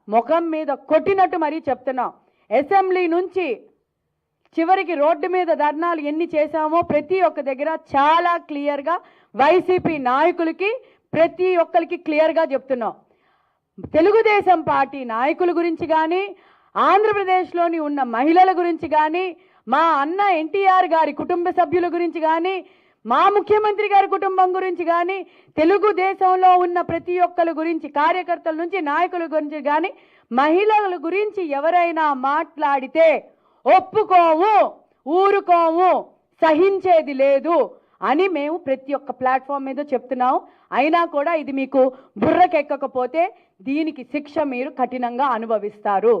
ముఖం మీద కొట్టినట్టు మరీ చెప్తున్నాం. అసెంబ్లీ నుంచి చివరికి రోడ్డు మీద ధర్నాలు ఎన్ని చేశామో ప్రతి ఒక్క దగ్గర చాలా క్లియర్గా వైసీపీ నాయకులకి ప్రతి ఒక్కరికి క్లియర్గా చెప్తున్నాం. తెలుగుదేశం పార్టీ నాయకుల గురించి కానీ, ఆంధ్రప్రదేశ్లోని ఉన్న మహిళల గురించి కానీ, మా అన్న ఎన్టీఆర్ గారి కుటుంబ సభ్యుల గురించి కానీ, మా ముఖ్యమంత్రి గారి కుటుంబం గురించి కానీ, తెలుగుదేశంలో ఉన్న ప్రతి ఒక్కరి గురించి, కార్యకర్తల నుంచి నాయకుల గురించి కానీ, మహిళల గురించి ఎవరైనా మాట్లాడితే ఒప్పుకోము, ఊరుకోము, సహించేది లేదు అని మేము ప్రతి ఒక్క ప్లాట్ఫామ్ మీద చెప్తున్నాం. అయినా కూడా ఇది మీకు బుర్రకెక్కకపోతే దీనికి శిక్ష మీరు కఠినంగా అనుభవిస్తారు.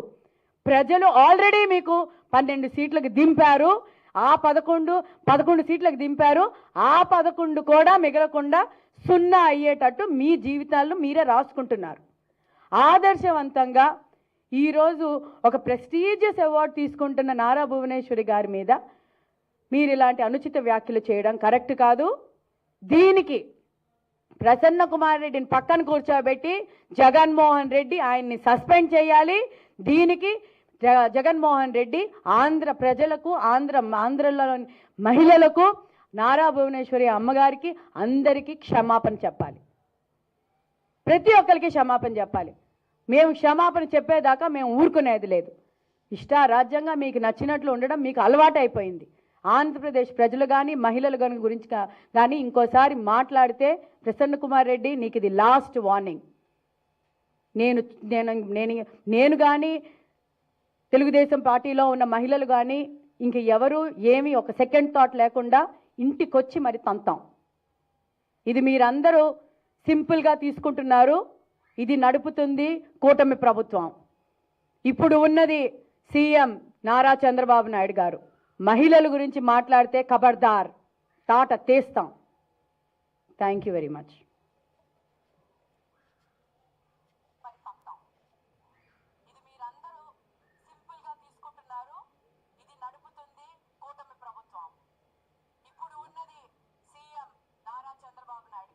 ప్రజలు ఆల్రెడీ మీకు 12 సీట్లకు దింపారు. ఆ 11 సీట్లకు దింపారు. ఆ 11 కూడా మిగలకుండా 0 అయ్యేటట్టు మీ జీవితాలను మీరే రాసుకుంటున్నారు. ఆదర్శవంతంగా ఈరోజు ఒక ప్రెస్టీజియస్ అవార్డు తీసుకుంటున్న నారా భువనేశ్వరి గారి మీద మీరు ఇలాంటి అనుచిత వ్యాఖ్యలు చేయడం కరెక్ట్ కాదు. దీనికి ప్రసన్న కుమార్ రెడ్డిని పక్కన కూర్చోబెట్టి జగన్మోహన్ రెడ్డి ఆయన్ని సస్పెండ్ చేయాలి. దీనికి జగన్మోహన్ రెడ్డి ఆంధ్ర ప్రజలకు, ఆంధ్రలోని మహిళలకు, నారా భువనేశ్వరి అమ్మగారికి అందరికీ క్షమాపణ చెప్పాలి. ప్రతి ఒక్కరికి క్షమాపణ చెప్పాలి. మేము క్షమాపణ చెప్పేదాకా మేము ఊరుకునేది లేదు. ఇష్టారాజ్యంగా మీకు నచ్చినట్లు ఉండడం మీకు అలవాటు అయిపోయింది. ఆంధ్రప్రదేశ్ ప్రజలు కానీ, మహిళలు గురించి కానీ ఇంకోసారి మాట్లాడితే ప్రసన్న కుమార్ రెడ్డి నీకు ఇది లాస్ట్ వార్నింగ్. నేను కానీ, తెలుగుదేశం పార్టీలో ఉన్న మహిళలు కానీ ఇంక ఎవరు ఏమీ ఒక సెకండ్ థాట్ లేకుండా ఇంటికొచ్చి మరి తంతాం. ఇది మీరందరూ సింపుల్గా తీసుకుంటున్నారు. ఇది నడుపుతుంది కూటమి ప్రభుత్వం. ఇప్పుడు ఉన్నది సీఎం నారా చంద్రబాబు నాయుడు గారు. మహిళల గురించి మాట్లాడితే ఖబర్దార్, తాట తీస్తాం. Thank you very much.